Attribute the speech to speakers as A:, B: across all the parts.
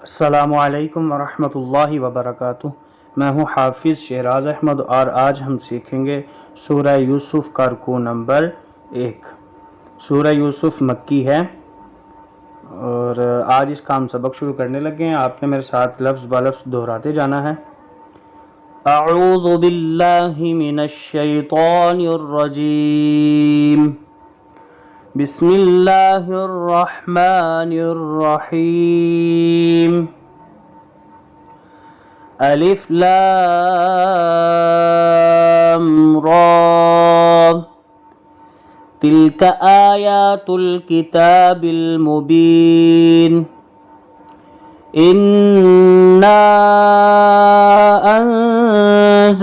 A: अस्सलामुअलैकुम वरहमतुल्लाहि वबरकातुह। मैं हूँ हाफिज़ शहराज अहमद और आज हम सीखेंगे सूरह यूसुफ़ का रुकू नंबर 1। सूरह यूसुफ़ मक्की है और आज इसका हम सबक शुरू करने लगे हैं। आपने मेरे साथ लफ्ज़ ब लफ्ज़ दोहराते जाना है। अऊज़ु बिल्लाहि मिनश शैतानिर रजीम। बिस्मिल्लाहिर रहमानिर रहीम। अलिफ लाम रा। तिल्का आयातुल किताबिल मुबीन। इन्ना अंज़लनाहु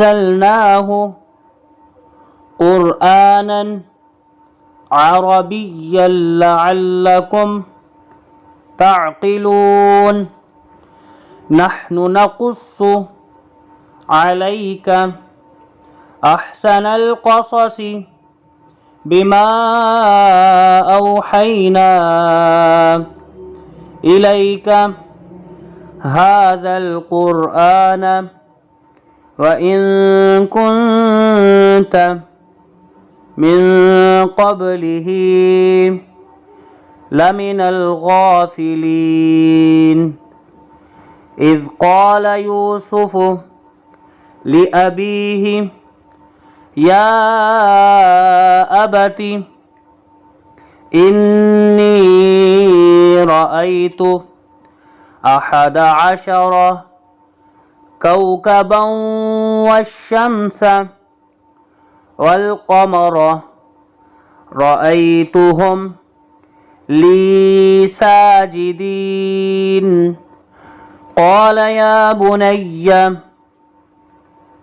A: क़ुरआनन अरबिय्यन लअल्लकुम तअक़िलून। नहनु नक़ुस्सु अलैका अहसनल क़ससि बिमा औहैना इलैका हाज़ल क़ुरआन व इन कुन्त मिन क़ब्लिही लमिनल गाफ़िलीन। इज़ क़ाल यूसुफ़ लिअबीही या अबती इन्नी रअयतु अहद अशर कौकबन वश्शम्स वल्क़मर रअयतुहुम ली साजिदीन। क़ाल या बुनय्य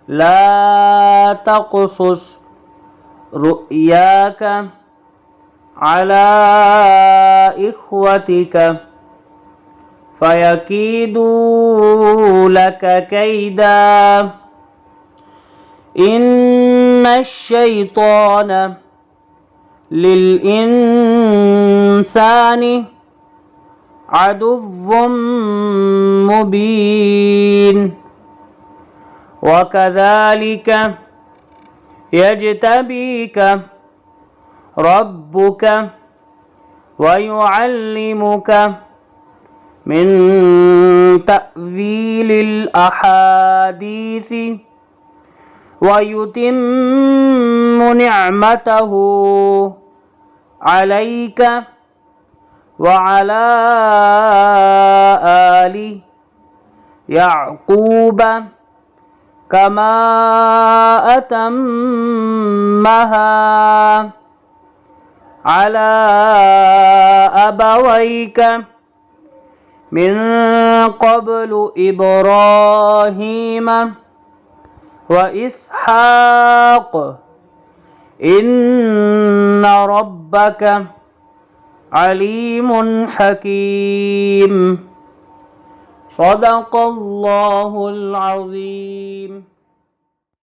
A: ला तक़सुस रु'याक अला इख्वतिक फ़यकीदू लक कैदा। इन्नश्शैतान लिल्इंसानि अदुव्वुम मुबीन। वकज़ालिक यज्तबीक रब्बुक वयुअल्लिमुक मिन तअवीलिल अहादीसी वयुतिम्मु निअमतहु अलैक वअला आलि याक़ूब कमा अतम्महा अला अबवैक मिन क़ब्लु इब्राहीम व इसहाक़ इन्न रब्बक अलीमुन हकीम। सदक़ल्लाहुल अज़ीम।